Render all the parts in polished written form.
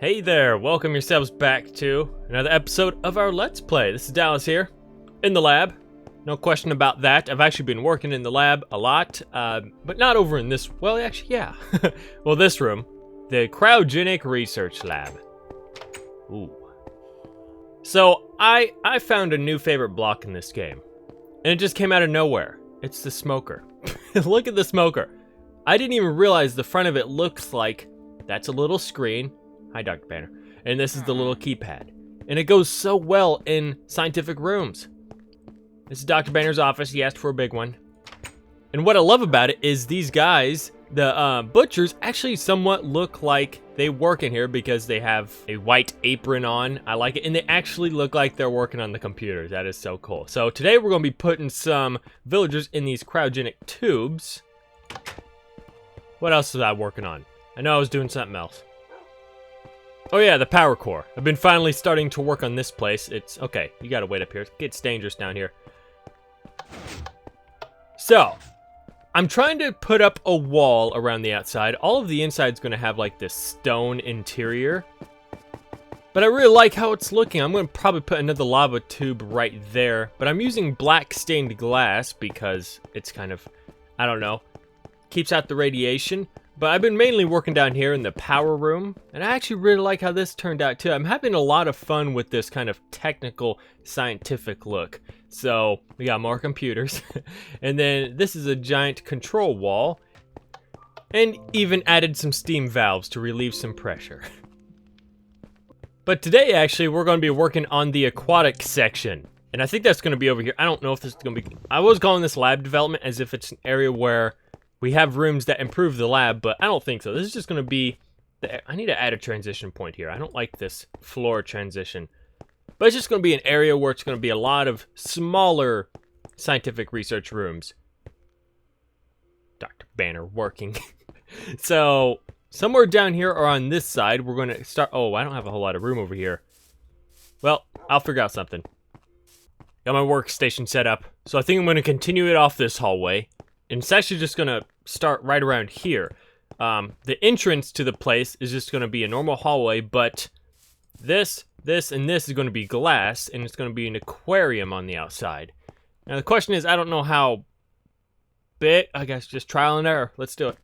Hey there, welcome yourselves back to another episode of our Let's Play. This is Dallas here, in the lab. No question about that. I've actually been working in the lab a lot, but not over in this, well actually yeah. Well, this room, the cryogenic research lab. Ooh. So, I found a new favorite block in this game, and it just came out of nowhere. It's the smoker. Look at the smoker. I didn't even realize the front of it looks like, that's a little screen. Hi, Dr. Banner. And this is the little keypad. And it goes so well in scientific rooms. This is Dr. Banner's office. He asked for a big one. And what I love about it is these guys, the butchers, actually somewhat look like they work in here because they have a white apron on. I like it. And they actually look like they're working on the computer. That is so cool. So today we're going to be putting some villagers in these cryogenic tubes. What else was I working on? I know I was doing something else. Oh yeah, the power core. I've been finally starting to work on this place. It's, okay, you gotta wait up here. It gets dangerous down here. So, I'm trying to put up a wall around the outside. All of the inside's gonna have like this stone interior. But I really like how it's looking. I'm gonna probably put another lava tube right there. But I'm using black stained glass because it's kind of, I don't know, keeps out the radiation. But I've been mainly working down here in the power room, and I actually really like how this turned out too. I'm having a lot of fun with this kind of technical, scientific look. So, we got more computers, and then this is a giant control wall, and even added some steam valves to relieve some pressure. But today, actually, we're going to be working on the aquatic section, and I think that's going to be over here. I don't know if this is going to be... I was calling this lab development as if it's an area where we have rooms that improve the lab, but I don't think so. This is just going to be... I need to add a transition point here. I don't like this floor transition. But it's just going to be an area where it's going to be a lot of smaller scientific research rooms. Dr. Banner working. So, somewhere down here or on this side, we're going to start... Oh, I don't have a whole lot of room over here. Well, I'll figure out something. Got my workstation set up. So I think I'm going to continue it off this hallway. And it's actually just going to start right around here. The entrance to the place is just going to be a normal hallway, but this, and this is going to be glass, and it's going to be an aquarium on the outside. Now the question is, I don't know how big, I guess just trial and error. Let's do it.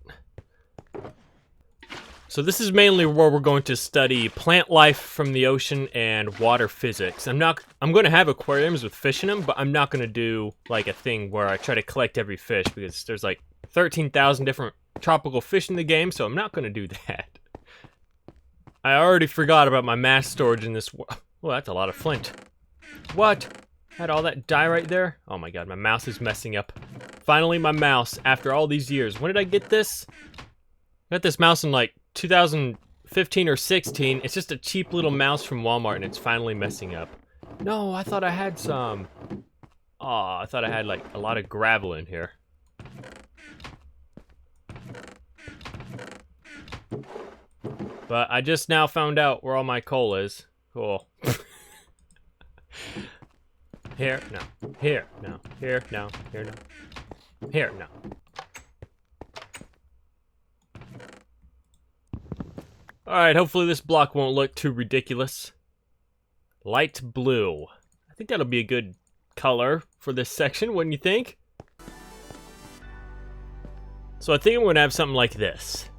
So this is mainly where we're going to study plant life from the ocean and water physics. I'm going to have aquariums with fish in them, but I'm not going to do like a thing where I try to collect every fish because there's like 13,000 different tropical fish in the game, so I'm not going to do that. I already forgot about my mass storage in this. Well, that's a lot of flint. What? Had all that dye right there? Oh my god, my mouse is messing up. Finally, my mouse, after all these years. When did I get this? I got this mouse in like 2015 or 16. It's just a cheap little mouse from Walmart and it's finally messing up. No, I thought I had some. Aw, I thought I had like a lot of gravel in here. But I just now found out where all my coal is. Cool. Here, no. Here, no. Here, no. Here, no. Here, no. Alright, hopefully this block won't look too ridiculous. Light blue. I think that'll be a good color for this section, wouldn't you think? So I think I'm going to have something like this.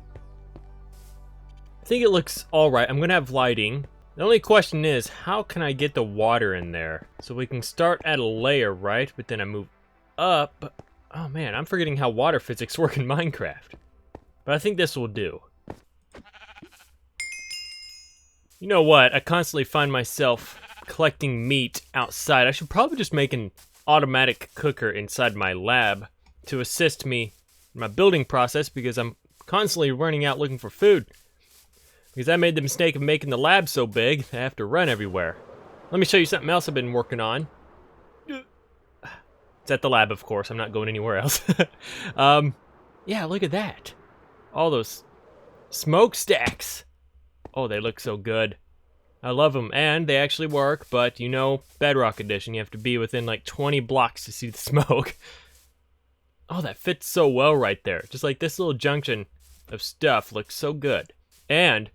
I think it looks alright. I'm going to have lighting. The only question is, how can I get the water in there? So we can start at a layer, right? But then I move up. Oh man, I'm forgetting how water physics work in Minecraft. But I think this will do. You know what? I constantly find myself collecting meat outside. I should probably just make an automatic cooker inside my lab to assist me in my building process because I'm constantly running out looking for food. Because I made the mistake of making the lab so big, I have to run everywhere. Let me show you something else I've been working on. It's at the lab, of course. I'm not going anywhere else. Yeah, look at that. All those smokestacks. Oh, they look so good. I love them, and they actually work, but you know, Bedrock Edition, you have to be within like 20 blocks to see the smoke. Oh, that fits so well right there. Just like this little junction of stuff looks so good. And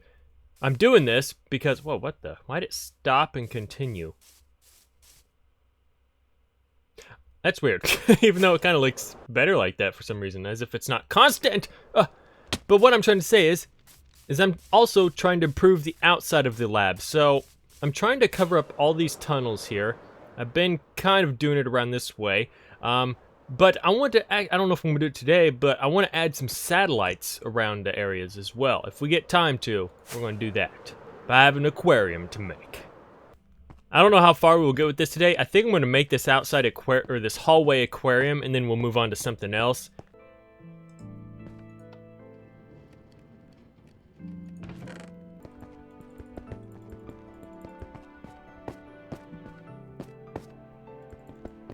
I'm doing this because, whoa, what the? Why'd it stop and continue? That's weird, even though it kind of looks better like that for some reason, as if it's not constant. But what I'm trying to say is I'm also trying to improve the outside of the lab. So I'm trying to cover up all these tunnels here. I've been kind of doing it around this way. But I want to I don't know if I'm going to do it today, but I want to add some satellites around the areas as well. If we get time to, we're going to do that. But I have an aquarium to make. I don't know how far we'll go with this today. I think I'm going to make this outside or this hallway aquarium, and then we'll move on to something else.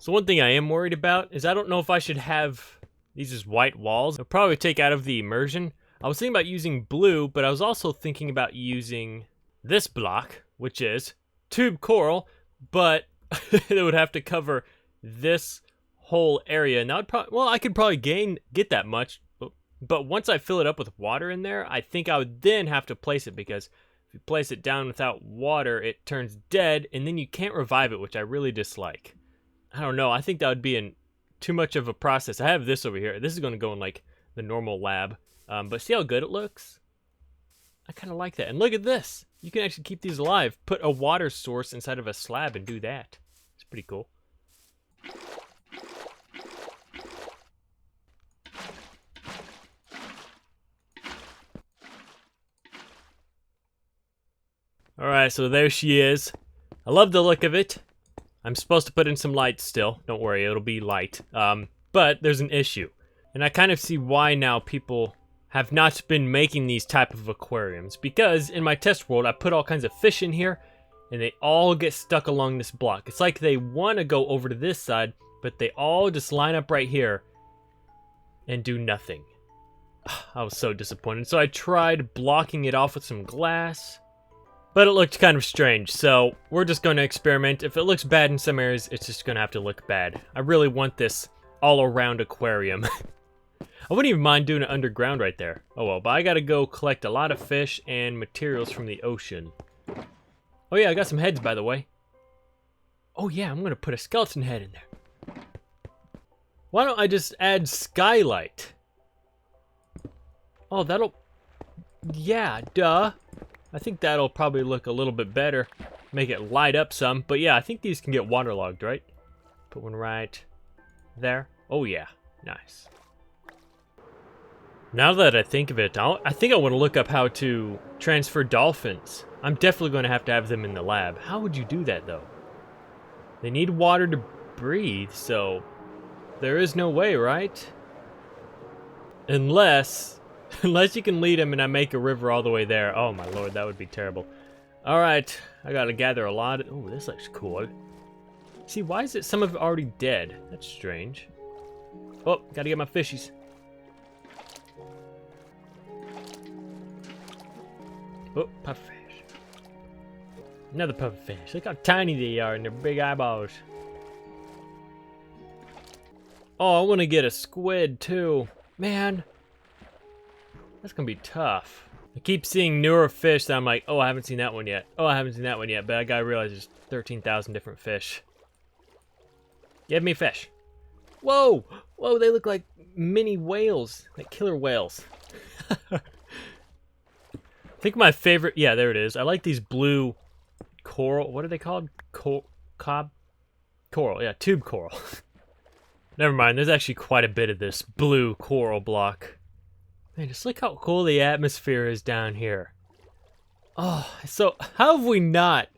So one thing I am worried about is I don't know if I should have these as white walls. I'll probably take out of the immersion. I was thinking about using blue, but I was also thinking about using this block, which is tube coral, but it would have to cover this whole area. And that would probably, well, I could probably get that much, but once I fill it up with water in there, I think I would then have to place it, because if you place it down without water, it turns dead, and then you can't revive it, which I really dislike. I don't know. I think that would be too much of a process. I have this over here. This is going to go in like the normal lab. But see how good it looks? I kind of like that. And look at this. You can actually keep these alive. Put a water source inside of a slab and do that. It's pretty cool. Alright, so there she is. I love the look of it. I'm supposed to put in some light still. Don't worry, it'll be light. But there's an issue. And I kind of see why now people have not been making these type of aquariums. Because in my test world, I put all kinds of fish in here, and they all get stuck along this block. It's like they want to go over to this side, but they all just line up right here and do nothing. I was so disappointed. So I tried blocking it off with some glass, but it looked kind of strange, so we're just going to experiment. If it looks bad in some areas, it's just going to have to look bad. I really want this all-around aquarium. I wouldn't even mind doing it underground right there. Oh well, but I got to go collect a lot of fish and materials from the ocean. Oh yeah, I got some heads, by the way. Oh yeah, I'm going to put a skeleton head in there. Why don't I just add skylight? Oh, that'll... yeah, duh. I think that'll probably look a little bit better. Make it light up some. But yeah, I think these can get waterlogged, right? Put one right there. Oh yeah, nice. Now that I think of it, I think I want to look up how to transfer dolphins. I'm definitely going to have them in the lab. How would you do that, though? They need water to breathe, so there is no way, right? Unless you can lead them and I make a river all the way there. Oh my lord, that would be terrible. Alright, I gotta gather a lot. Oh, this looks cool. See, why is it some of it already dead? That's strange. Oh, gotta get my fishies. Oh, pufferfish. Another pufferfish. Look how tiny they are and their big eyeballs. Oh, I want to get a squid too. Man, that's gonna be tough. I keep seeing newer fish that I'm like, oh, I haven't seen that one yet. Oh, I haven't seen that one yet. But I gotta realize there's 13,000 different fish. Give me fish. Whoa! Whoa, they look like mini whales. Like killer whales. I think my favorite... yeah, there it is. I like these blue coral... what are they called? Coral, yeah, tube coral. Never mind, there's actually quite a bit of this blue coral block. Man, just look how cool the atmosphere is down here. Oh, so how have we not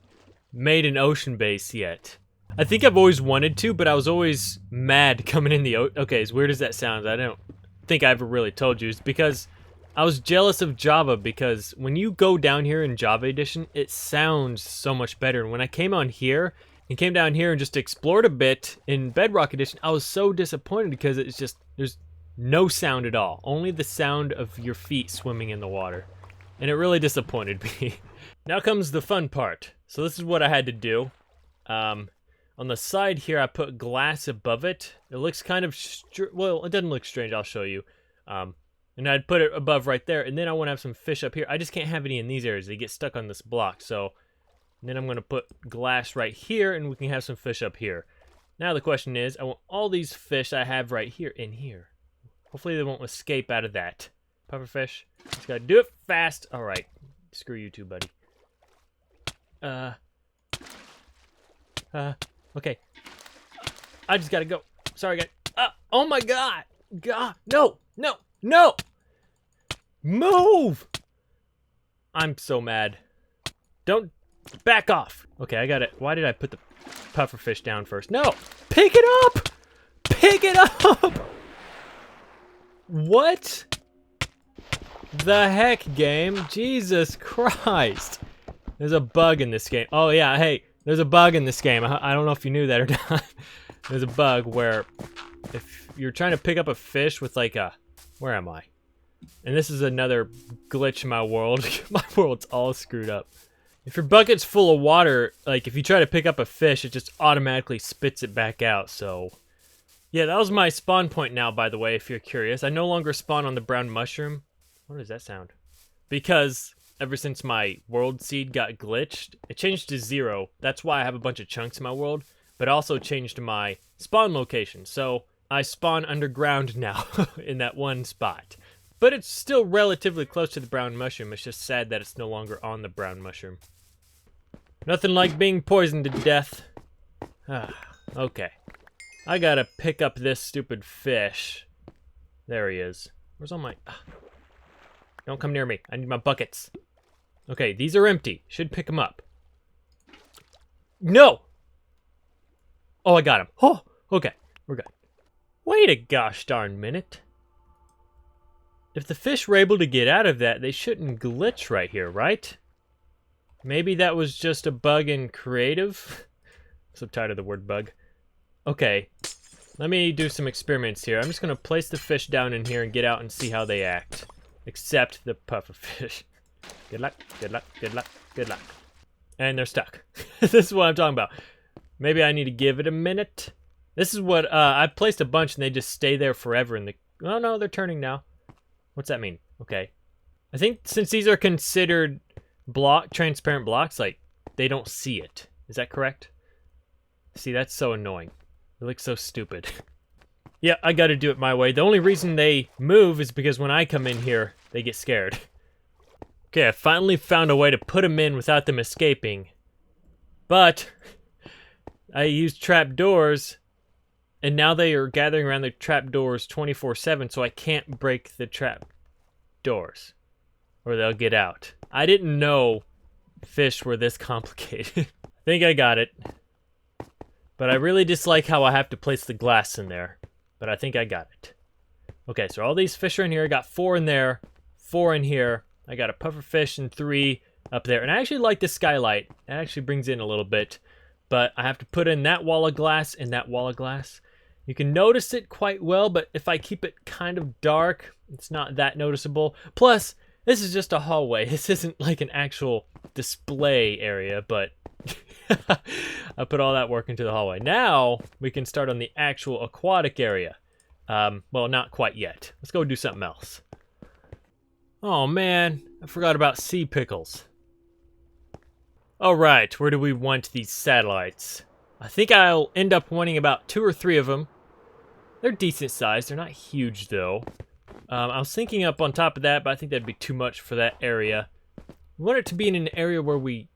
made an ocean base yet? I think I've always wanted to, but I was always mad coming in the okay, as weird as that sounds, I don't think I ever really told you. It's because I was jealous of Java, because when you go down here in Java Edition, it sounds so much better. And when I came on here and came down here and just explored a bit in Bedrock Edition, I was so disappointed because it's just, there's no sound at all. Only the sound of your feet swimming in the water. And it really disappointed me. Now comes the fun part. So this is what I had to do. On the side here, I put glass above it. It looks kind of, well, it doesn't look strange, I'll show you. And And I'd put it above right there, and then I want to have some fish up here. I just can't have any in these areas. They get stuck on this block, so then I'm going to put glass right here, and we can have some fish up here. Now the question is, I want all these fish I have right here in here. Hopefully they won't escape out of that. Pufferfish, just gotta do it fast. All right, screw you too, buddy. Okay. I just gotta go. Sorry, guys. Oh my God. God, no, no, no. Move. I'm so mad. Don't back off. Okay, I got it. Why did I put the pufferfish down first? No, pick it up. Pick it up. What the heck, game? Jesus Christ. There's a bug in this game. Oh yeah, hey, there's a bug in this game. I don't know if you knew that or not. There's a bug where if you're trying to pick up a fish with like a... Where am I? And this is another glitch in my world. My world's all screwed up. If your bucket's full of water, like if you try to pick up a fish, it just automatically spits it back out, so... Yeah, that was my spawn point now, by the way, if you're curious. I no longer spawn on the brown mushroom. What does that sound? Because ever since my world seed got glitched, it changed to 0. That's why I have a bunch of chunks in my world, but also changed my spawn location. So I spawn underground now in that one spot. But it's still relatively close to the brown mushroom. It's just sad that it's no longer on the brown mushroom. Nothing like being poisoned to death. Okay. I gotta pick up this stupid fish. There he is. Where's all my... Don't come near me. I need my buckets. Okay, these are empty. Should pick them up. No! Oh, I got him. Oh, okay. We're good. Wait a gosh darn minute. If the fish were able to get out of that, they shouldn't glitch right here, right? Maybe that was just a bug in creative? I'm so tired of the word bug. Okay, let me do some experiments here. I'm just going to place the fish down in here and get out and see how they act. Except the pufferfish. Good luck, good luck, good luck, good luck. And they're stuck. This is what I'm talking about. Maybe I need to give it a minute. This is what, I placed a bunch and they just stay there forever in the... Oh no, they're turning now. What's that mean? Okay. I think since these are considered transparent blocks, like, they don't see it. Is that correct? See, that's so annoying. It looks so stupid. Yeah, I gotta do it my way. The only reason they move is because when I come in here, they get scared. Okay, I finally found a way to put them in without them escaping. But I used trapdoors, and now they are gathering around the trapdoors 24/7, so I can't break the trapdoors, or they'll get out. I didn't know fish were this complicated. I think I got it. But I really dislike how I have to place the glass in there. But I think I got it. Okay, so all these fish are in here. I got 4 in there, 4 in here. I got a pufferfish and 3 up there. And I actually like the skylight. It actually brings in a little bit. But I have to put in that wall of glass and that wall of glass. You can notice it quite well, but if I keep it kind of dark, it's not that noticeable. Plus, this is just a hallway. This isn't like an actual display area, but... I put all that work into the hallway. Now we can start on the actual aquatic area. Well, not quite yet. Let's go do something else. Oh man, I forgot about sea pickles. Alright, where do we want these satellites? I think I'll end up wanting about 2 or 3 of them. They're decent size. They're not huge though. I was thinking up on top of that, but I think that'd be too much for that area. We want it to be in an area where we...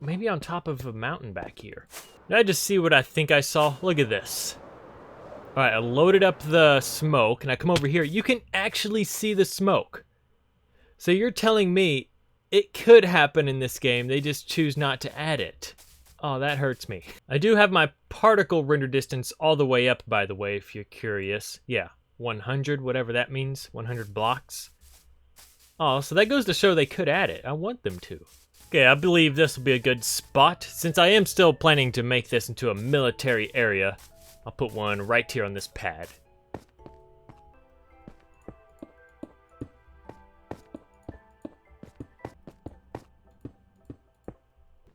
Maybe on top of a mountain back here. Did I just see what I think I saw? Look at this. Alright, I loaded up the smoke, and I come over here. You can actually see the smoke. So you're telling me it could happen in this game, they just choose not to add it. Oh, that hurts me. I do have my particle render distance all the way up, by the way, if you're curious. Yeah, 100, whatever that means. 100 blocks. Oh, so that goes to show they could add it. I want them to. Okay, I believe this will be a good spot. Since I am still planning to make this into a military area, I'll put one right here on this pad.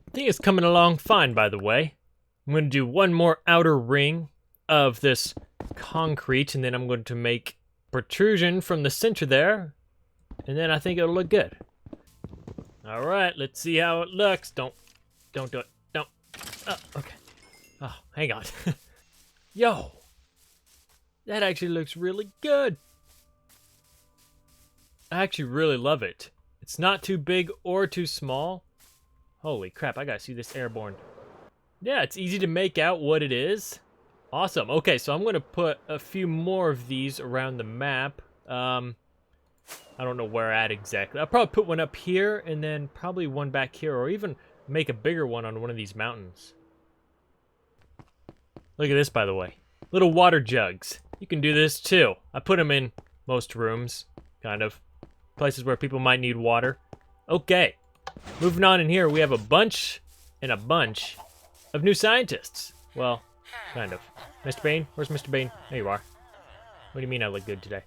I think it's coming along fine, by the way. I'm going to do one more outer ring of this concrete, and then I'm going to make protrusion from the center there, and then I think it'll look good. All right, let's see how it looks. Don't do it. Don't. Oh, okay. Oh, hang on. Yo, that actually looks really good. I actually really love it. It's not too big or too small. Holy crap, I gotta see this airborne. Yeah, it's easy to make out what it is. Awesome. Okay, so I'm gonna put a few more of these around the map. I don't know where at exactly. I'll probably put one up here and then probably one back here, or even make a bigger one on one of these mountains. Look at this, by the way. Little water jugs. You can do this too. I put them in most rooms, kind of. Places where people might need water. Okay. Moving on in here, we have a bunch and a bunch of new scientists. Well, kind of. Mr. Bean? Where's Mr. Bean? There you are. What do you mean I look good today?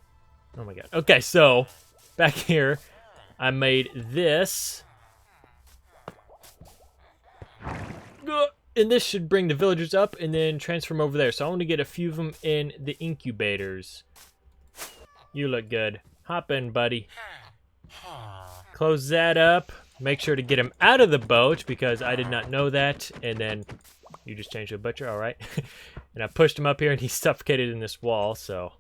Oh my god. Okay, so, back here, I made this. And this should bring the villagers up and then transfer them over there. So I want to get a few of them in the incubators. You look good. Hop in, buddy. Close that up. Make sure to get him out of the boat because I did not know that. And then you just changed to a butcher, all right. And I pushed him up here and he suffocated in this wall, so.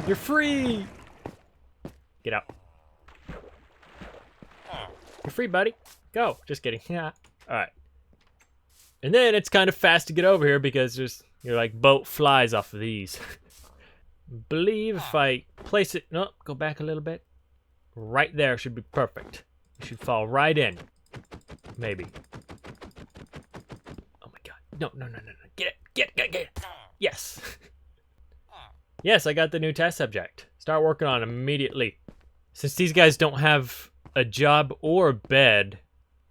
You're free! Get out. You're free, buddy. Go. Just kidding. Yeah. All right. And then it's kind of fast to get over here because there's, you're like boat flies off of these. Believe if I place it, no, go back a little bit. Right there should be perfect. You should fall right in. Maybe. Oh my god. No. Get it. Get it. Yes. Yes, I got the new test subject. Start working on it immediately. Since these guys don't have a job or a bed,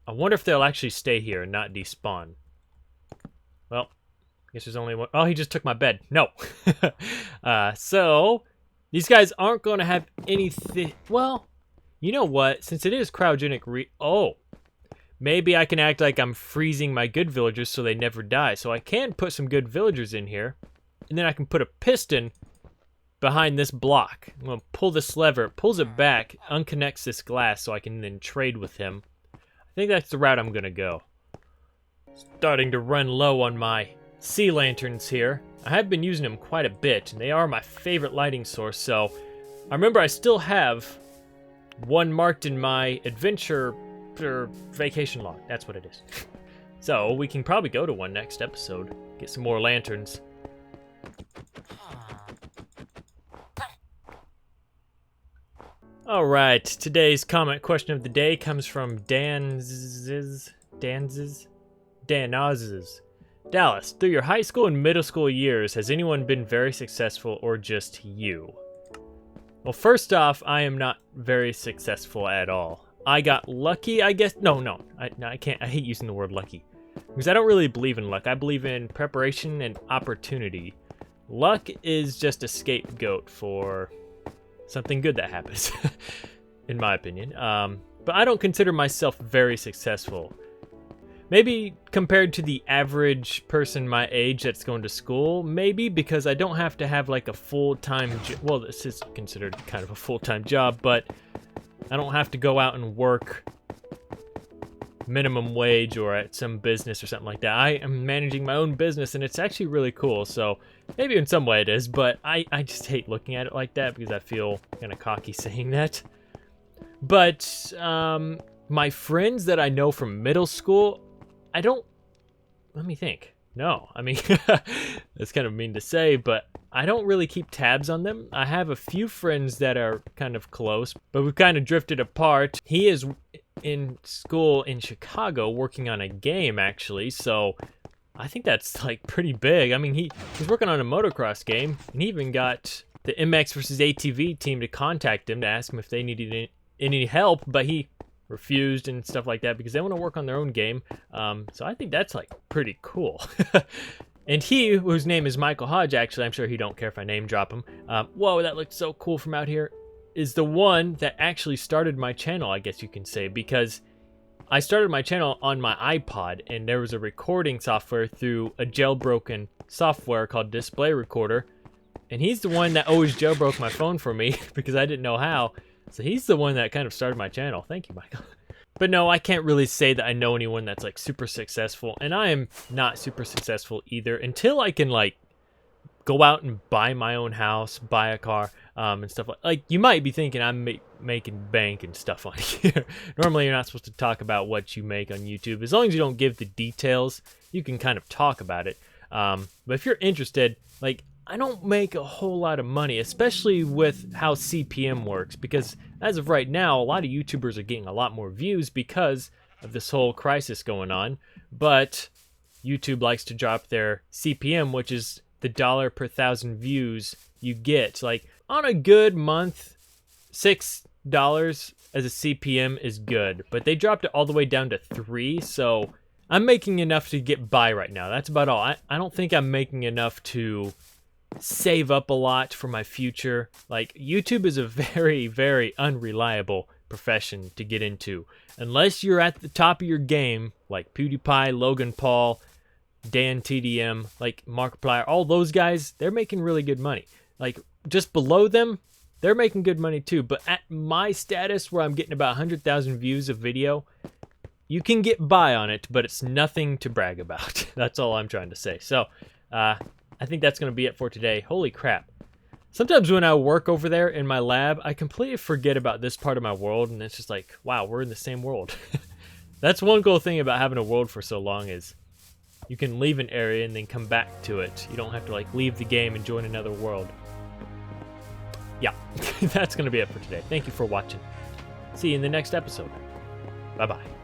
I wonder if they'll actually stay here and not despawn. Well, I guess there's only one. Oh, he just took my bed. No. So, these guys aren't going to have anything. Well, you know what? Since it is cryogenic oh. Maybe I can act like I'm freezing my good villagers so they never die. So I can put some good villagers in here. And then I can put a piston behind this block. I'm going to pull this lever. It pulls it back, unconnects this glass so I can then trade with him. I think that's the route I'm going to go. Starting to run low on my sea lanterns here. I have been using them quite a bit, and they are my favorite lighting source, so I remember I still have one marked in my adventure or vacation log. That's what it is. So we can probably go to one next episode, get some more lanterns. All right, today's comment question of the day comes from Danz's. Dallas, through your high school and middle school years, has anyone been very successful or just you? Well, first off, I am not very successful at all. I got lucky, I guess. No, I can't. I hate using the word lucky because I don't really believe in luck. I believe in preparation and opportunity. Luck is just a scapegoat for something good that happens, in my opinion. But I don't consider myself very successful. Maybe compared to the average person my age that's going to school, maybe because I don't have to have like a full-time well, this is considered kind of a full-time job, but I don't have to go out and work minimum wage or at some business or something like that. I am managing my own business and it's actually really cool, so maybe in some way it is, but I just hate looking at it like that because I feel kind of cocky saying that. But my friends that I know from middle school, let me think. No, I mean, that's kind of mean to say, but I don't really keep tabs on them. I have a few friends that are kind of close, but we've kind of drifted apart. He is in school in Chicago working on a game, actually, so I think that's like pretty big. I mean, he's working on a motocross game, and he even got the MX versus ATV team to contact him to ask him if they needed any help, but he refused and stuff like that because they want to work on their own game. So I think that's like pretty cool. And he, whose name is Michael Hodge, actually, I'm sure he don't care if I name drop him. Whoa, that looks so cool from out here. Is the one that actually started my channel, I guess you can say, because I started my channel on my iPod and there was a recording software through a jailbroken software called Display Recorder. And he's the one that always jailbroke my phone for me because I didn't know how. So he's the one that kind of started my channel. Thank you, Michael. But no, I can't really say that I know anyone that's like super successful. And I am not super successful either until I can like go out and buy my own house, buy a car, and stuff like you might be thinking I'm making bank and stuff on here. Normally you're not supposed to talk about what you make on YouTube. As long as you don't give the details, you can kind of talk about it. But if you're interested, like, I don't make a whole lot of money, especially with how CPM works, because as of right now, a lot of YouTubers are getting a lot more views because of this whole crisis going on. But YouTube likes to drop their CPM, which is the dollar per 1,000 views you get. Like, on a good month, $6 as a CPM is good, but they dropped it all the way down to 3, so I'm making enough to get by right now. That's about all. I don't think I'm making enough to save up a lot for my future. Like, YouTube is a very, very unreliable profession to get into. Unless you're at the top of your game, like PewDiePie, Logan Paul, Dan TDM, like Markiplier, all those guys, they're making really good money. Like, just below them, they're making good money too. But at my status, where I'm getting about 100,000 views a video, you can get by on it, but it's nothing to brag about. That's all I'm trying to say. So, I think that's going to be it for today. Holy crap. Sometimes when I work over there in my lab, I completely forget about this part of my world, and it's just like, wow, we're in the same world. That's one cool thing about having a world for so long is you can leave an area and then come back to it. You don't have to like leave the game and join another world. Yeah, that's going to be it for today. Thank you for watching. See you in the next episode. Bye-bye.